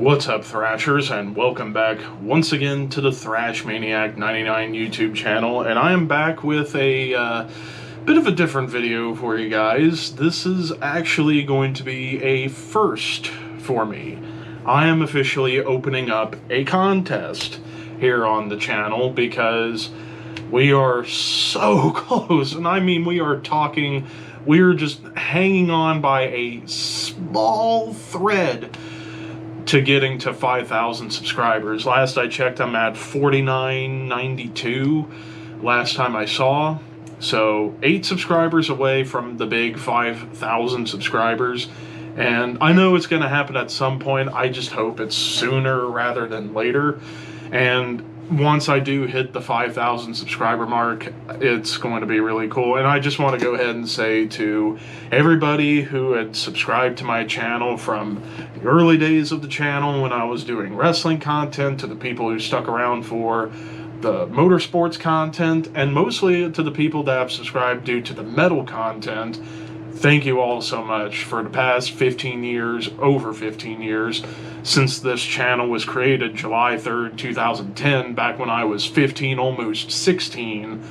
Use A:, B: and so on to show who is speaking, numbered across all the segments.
A: What's up, Thrashers, and welcome back once again to the Thrash Maniac 99 YouTube channel, and I am back with a bit of a different video for you guys. This is actually going to be a first for me. I am officially opening up a contest here on the channel because we are so close, and I mean we are just hanging on by a small thread to getting to 5,000 subscribers. Last I checked, I'm at 4992 last time I saw. So 8 subscribers away from the big 5,000 subscribers. And I know it's going to happen at some point. I just hope it's sooner rather than later. And once I do hit the 5,000 subscriber mark, it's going to be really cool. And I just want to go ahead and say to everybody who had subscribed to my channel from the early days of the channel when I was doing wrestling content, to the people who stuck around for the motorsports content, and mostly to the people that have subscribed due to the metal content, thank you all so much for the past 15 years, over 15 years, since this channel was created July 3rd, 2010, back when I was 15, almost 16,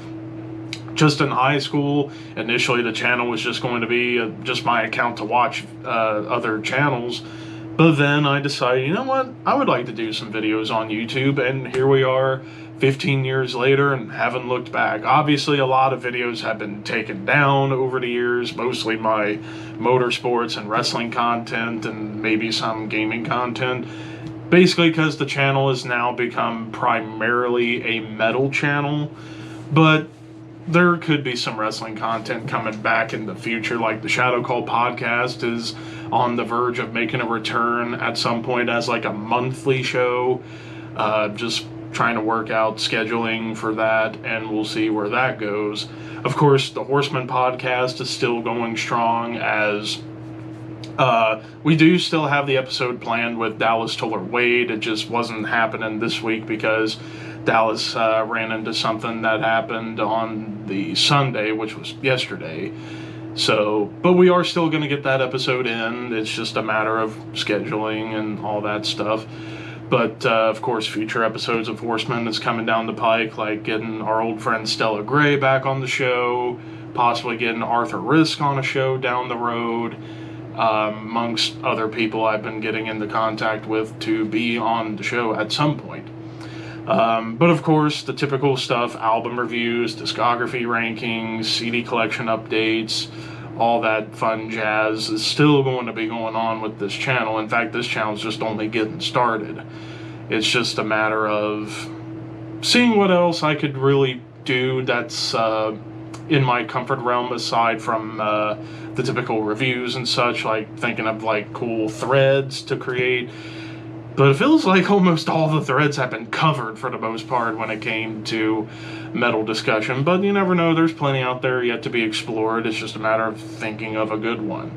A: just in high school. Initially, the channel was just going to be just my account to watch other channels, but then I decided, you know what, I would like to do some videos on YouTube, and here we are 15 years later and haven't looked back. Obviously, a lot of videos have been taken down over the years, mostly my motorsports and wrestling content and maybe some gaming content, basically because the channel has now become primarily a metal channel. But there could be some wrestling content coming back in the future, like the Shadow Call podcast is on the verge of making a return at some point as like a monthly show. Just trying to work out scheduling for that, and we'll see where that goes. Of course, the Horseman podcast is still going strong, as we do still have the episode planned with Dallas Toller Wade. It just wasn't happening this week because Dallas ran into something that happened on the Sunday, which was yesterday. So, but we are still going to get that episode in. It's just a matter of scheduling and all that stuff. But, of course, future episodes of Horsemen is coming down the pike, like getting our old friend Stella Gray back on the show, possibly getting Arthur Risk on a show down the road, amongst other people I've been getting into contact with to be on the show at some point. But, of course, the typical stuff, album reviews, discography rankings, CD collection updates, all that fun jazz is still going to be going on with this channel. In fact, this channel's just only getting started. It's just a matter of seeing what else I could really do that's in my comfort realm, aside from the typical reviews and such, like thinking of like cool threads to create. But it feels like almost all the threads have been covered for the most part when it came to metal discussion. But you never know, there's plenty out there yet to be explored. It's just a matter of thinking of a good one.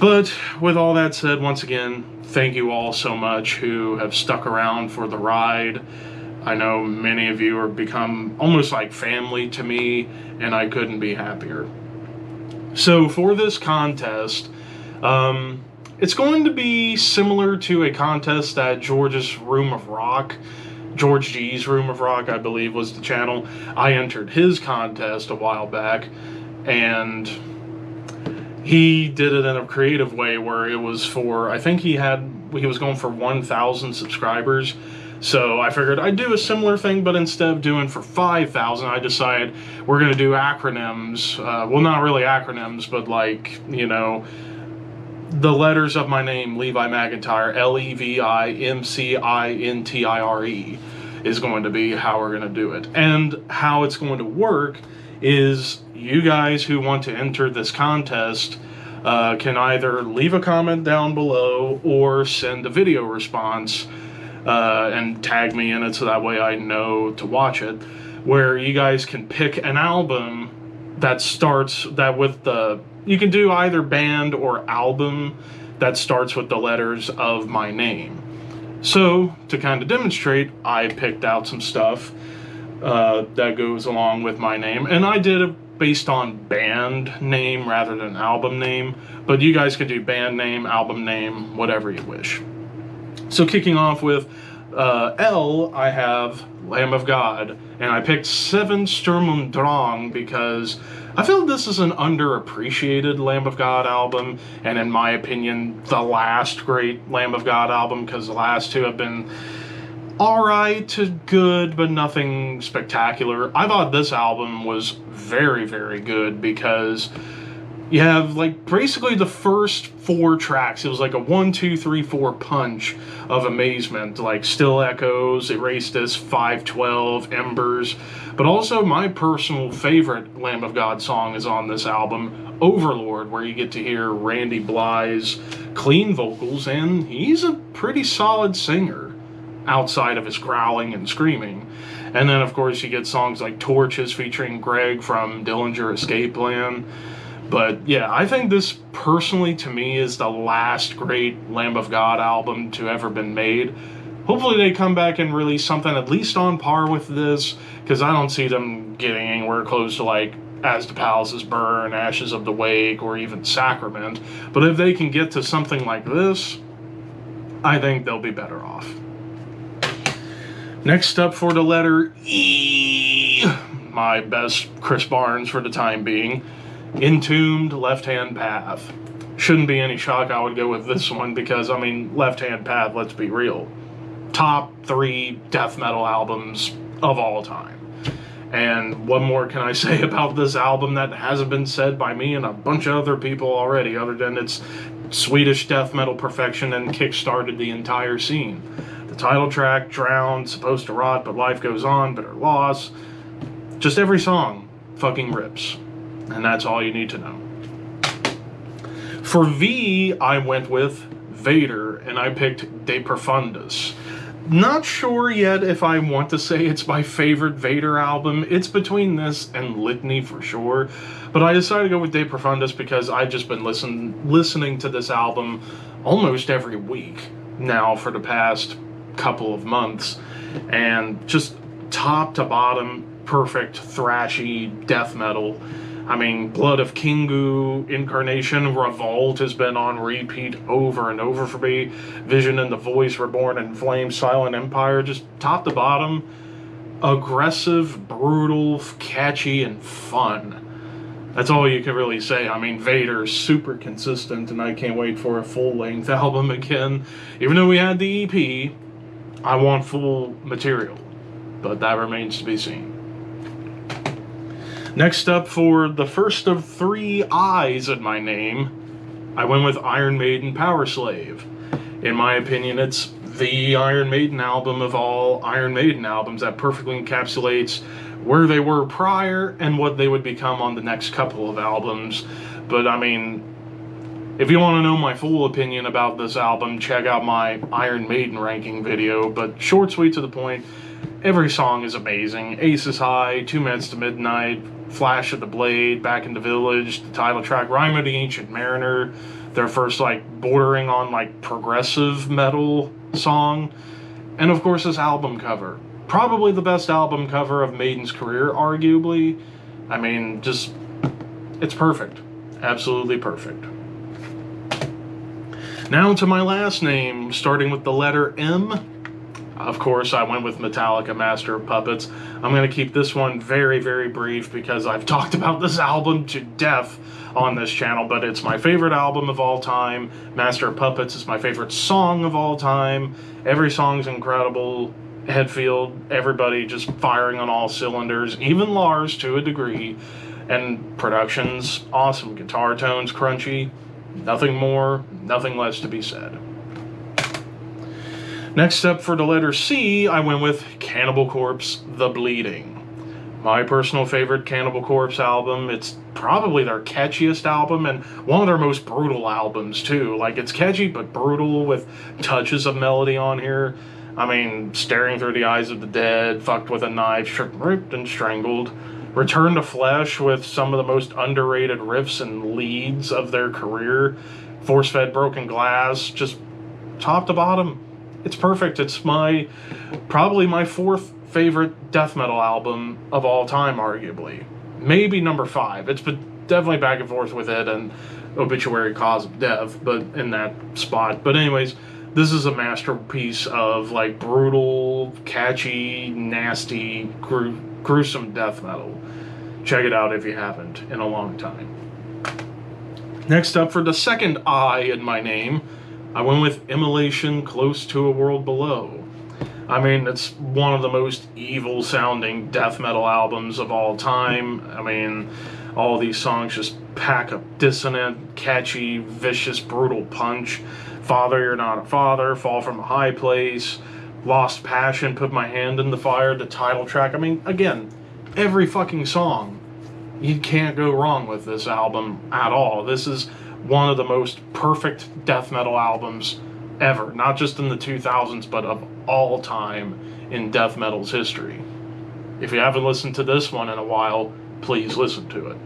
A: But with all that said, once again, thank you all so much who have stuck around for the ride. I know many of you have become almost like family to me, and I couldn't be happier. So for this contest, it's going to be similar to a contest at George's Room of Rock. George G's Room of Rock, I believe, was the channel. I entered his contest a while back, and he did it in a creative way where it was for, I think he was going for 1,000 subscribers. So I figured I'd do a similar thing, but instead of doing for 5,000, I decided we're going to do acronyms. Well, not really acronyms, but like, you know, the letters of my name, Levi McIntyre, LEVIMCINTIRE, is going to be how we're going to do it. And how it's going to work is you guys who want to enter this contest can either leave a comment down below or send a video response and tag me in it so that way I know to watch it, where you guys can pick an album that starts with the, you can do either band or album that starts with the letters of my name. So to kind of demonstrate, I picked out some stuff that goes along with my name, and I did it based on band name rather than album name, but you guys can do band name, album name, whatever you wish. So kicking off with L, I have Lamb of God, and I picked Seven Sturm und Drang because I feel this is an underappreciated Lamb of God album, and in my opinion, the last great Lamb of God album, because the last two have been alright to good, but nothing spectacular. I thought this album was very, very good because you have, like, basically the first 4 tracks. It was like a 1, 2, 3, 4 punch of amazement, like Still Echoes, Erase This, 512, Embers. But also my personal favorite Lamb of God song is on this album, Overlord, where you get to hear Randy Blythe's clean vocals, and he's a pretty solid singer outside of his growling and screaming. And then, of course, you get songs like Torches featuring Greg from Dillinger Escape Plan. But yeah, I think this personally to me is the last great Lamb of God album to ever been made. Hopefully they come back and release something at least on par with this, because I don't see them getting anywhere close to like As the Palaces Burn, Ashes of the Wake, or even Sacrament. But if they can get to something like this, I think they'll be better off. Next up for the letter E, my best Chris Barnes for the time being, Entombed, Left Hand Path. Shouldn't be any shock I would go with this one because, I mean, Left Hand Path, let's be real, top 3 death metal albums of all time. And what more can I say about this album that hasn't been said by me and a bunch of other people already, other than its Swedish death metal perfection and kickstarted the entire scene. The title track, Drowned, Supposed to Rot, But Life Goes On, Bitter Loss. Just every song fucking rips. And that's all you need to know. For V, I went with Vader, and I picked De Profundis. Not sure yet if I want to say it's my favorite Vader album. It's between this and Litany for sure. But I decided to go with De Profundis because I've just been listening to this album almost every week now for the past couple of months. And just top to bottom, perfect, thrashy death metal. I mean, Blood of Kingu, Incarnation, Revolt has been on repeat over and over for me. Vision and the Voice, Reborn in Flames, Silent Empire, just top to bottom, aggressive, brutal, catchy, and fun. That's all you can really say. I mean, Vader's super consistent, and I can't wait for a full-length album again. Even though we had the EP, I want full material, but that remains to be seen. Next up, for the first of 3 I's in my name, I went with Iron Maiden Power Slave. In my opinion, it's the Iron Maiden album of all Iron Maiden albums that perfectly encapsulates where they were prior and what they would become on the next couple of albums. But I mean, if you want to know my full opinion about this album, check out my Iron Maiden ranking video. But short, sweet, to the point, every song is amazing. Ace is High, 2 Minutes to Midnight, Flash of the Blade, Back in the Village, the title track, Rime of the Ancient Mariner, their first, like, bordering on, like, progressive metal song. And, of course, this album cover. Probably the best album cover of Maiden's career, arguably. I mean, just, it's perfect. Absolutely perfect. Now to my last name, starting with the letter M. Of course, I went with Metallica, Master of Puppets. I'm going to keep this one very, very brief because I've talked about this album to death on this channel, but it's my favorite album of all time. Master of Puppets is my favorite song of all time. Every song's incredible. Hetfield, everybody just firing on all cylinders, even Lars to a degree. And production's awesome. Guitar tones, crunchy. Nothing more, nothing less to be said. Next up for the letter C, I went with Cannibal Corpse, The Bleeding. My personal favorite Cannibal Corpse album. It's probably their catchiest album and one of their most brutal albums too. Like, it's catchy but brutal with touches of melody on here. I mean, Staring Through the Eyes of the Dead, Fucked with a Knife, Ripped and Strangled. Return to Flesh with some of the most underrated riffs and leads of their career. Force-Fed Broken Glass, just top to bottom. It's perfect. It's probably my 4th favorite death metal album of all time, arguably. Maybe number 5. It's been definitely back and forth with it and Obituary Cause of Death, but in that spot. But anyways, this is a masterpiece of like brutal, catchy, nasty, gruesome death metal. Check it out if you haven't in a long time. Next up, for the second I in my name, I went with Immulation, Close to a World Below. I mean, it's one of the most evil sounding death metal albums of all time. I mean, all these songs just pack a dissonant, catchy, vicious, brutal punch. Father, You're Not a Father, Fall from a High Place, Lost Passion, Put My Hand in the Fire, the title track. I mean, again, every fucking song. You can't go wrong with this album at all. This is one of the most perfect death metal albums ever. Not just in the 2000s, but of all time in death metal's history. If you haven't listened to this one in a while, please listen to it.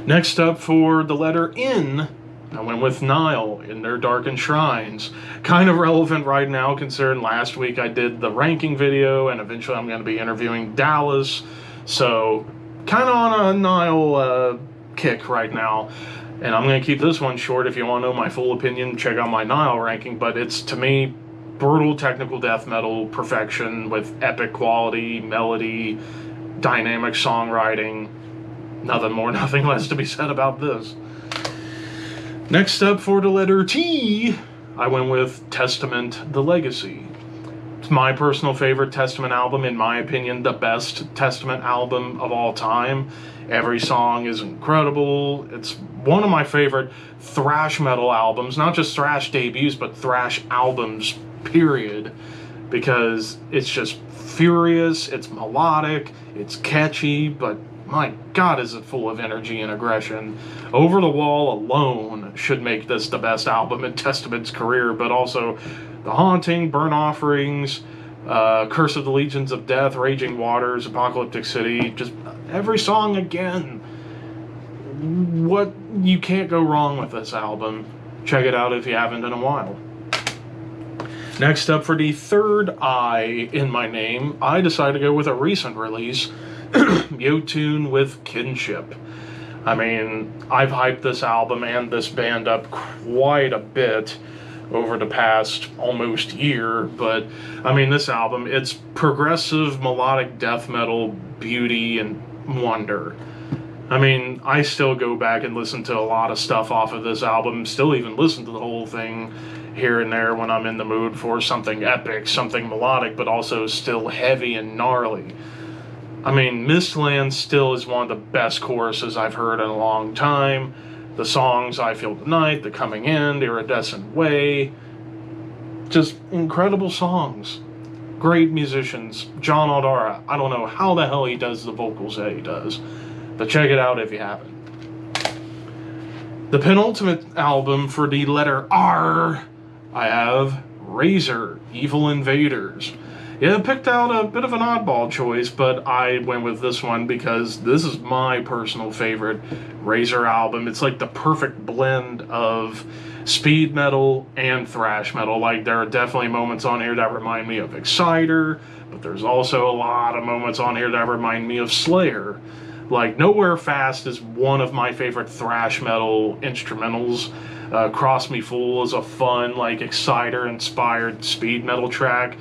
A: Next up, for the letter N, I went with Nile, In Their Darkened Shrines. Kind of relevant right now, considering last week I did the ranking video, and eventually I'm going to be interviewing Dallas. So, kind of on a Nile kick right now. And I'm going to keep this one short. If you want to know my full opinion, check out my Nile ranking. But it's, to me, brutal technical death metal perfection with epic quality, melody, dynamic songwriting. Nothing more, nothing less to be said about this. Next up, for the letter T, I went with Testament, The Legacy. It's my personal favorite Testament album, in my opinion, the best Testament album of all time. Every song is incredible. It's one of my favorite thrash metal albums, not just thrash debuts, but thrash albums, period. Because it's just furious, it's melodic, it's catchy, but my God, is it full of energy and aggression. Over the Wall alone should make this the best album in Testament's career, but also The Haunting, Burnt Offerings, Curse of the Legions of Death, Raging Waters, Apocalyptic City, just every song again. What, you can't go wrong with this album. Check it out if you haven't in a while. Next up, for the third I in my name, I decided to go with a recent release, Motun with Kinship. I mean, I've hyped this album and this band up quite a bit over the past almost year, but I mean, this album, it's progressive melodic death metal beauty and wonder. I mean, I still go back and listen to a lot of stuff off of this album, still even listen to the whole thing here and there when I'm in the mood for something epic, something melodic, but also still heavy and gnarly. I mean, Mistland still is one of the best choruses I've heard in a long time. The songs I Feel Tonight, The Coming End, Iridescent Way, just incredible songs. Great musicians. John Aldara, I don't know how the hell he does the vocals that he does, but check it out if you haven't. The penultimate album, for the letter R, I have Razer, Evil Invaders. Yeah, I picked out a bit of an oddball choice, but I went with this one because this is my personal favorite Razer album. It's like the perfect blend of speed metal and thrash metal. Like, there are definitely moments on here that remind me of Exciter, but there's also a lot of moments on here that remind me of Slayer. Like, Nowhere Fast is one of my favorite thrash metal instrumentals. Cross Me Fool is a fun, like, Exciter-inspired speed metal track.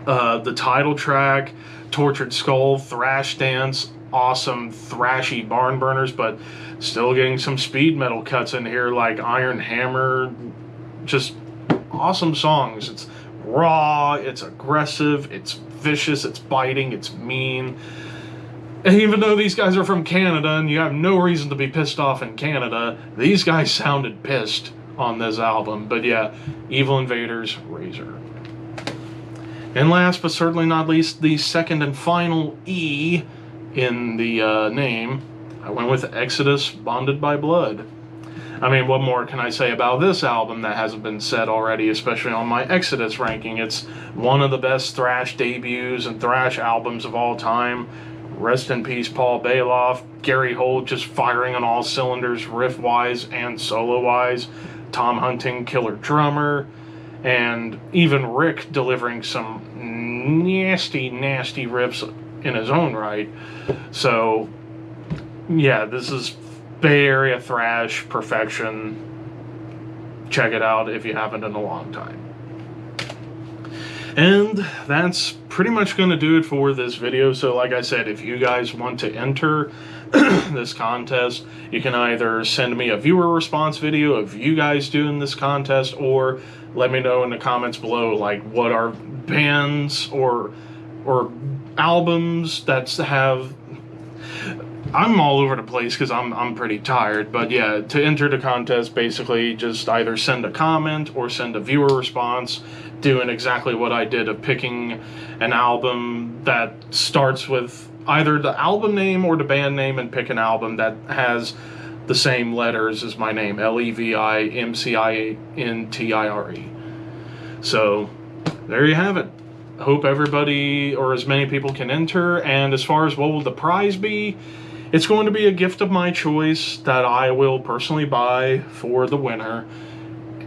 A: The title track, Tortured Skull, Thrash Dance, awesome thrashy barn burners, but still getting some speed metal cuts in here like Iron Hammer. Just awesome songs. It's raw, it's aggressive, it's vicious, it's biting, it's mean. And even though these guys are from Canada and you have no reason to be pissed off in Canada, these guys sounded pissed on this album. But yeah, Evil Invaders, Razer. And last but certainly not least, the second and final E in the name, I went with Exodus, Bonded by Blood. I mean, what more can I say about this album that hasn't been said already, especially on my Exodus ranking? It's one of the best thrash debuts and thrash albums of all time. Rest in peace, Paul Bailoff. Gary Holt just firing on all cylinders, riff-wise and solo-wise. Tom Hunting, killer drummer. And even Rick delivering some nasty, nasty riffs in his own right. So, yeah, this is Bay Area thrash perfection. check it out if you haven't in a long time. And that's pretty much going to do it for this video. So like I said, if you guys want to enter this contest, you can either send me a viewer response video of you guys doing this contest, or let me know in the comments below, like, what are bands or albums that have... I'm all over the place because I'm pretty tired, but yeah, to enter the contest, basically just either send a comment or send a viewer response doing exactly what I did, of picking an album that starts with either the album name or the band name, and pick an album that has the same letters as my name, LEVIMCINTIRE. So there you have it. Hope everybody, or as many people, can enter. And as far as what will the prize be, it's going to be a gift of my choice that I will personally buy for the winner.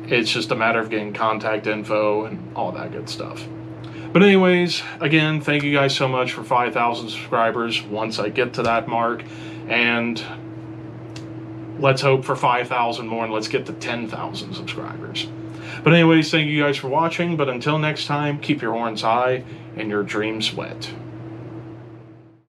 A: It's just a matter of getting contact info and all that good stuff. But anyways, again, thank you guys so much for 5,000 subscribers once I get to that mark. And let's hope for 5,000 more, and let's get to 10,000 subscribers. But anyways, thank you guys for watching. But until next time, keep your horns high and your dreams wet.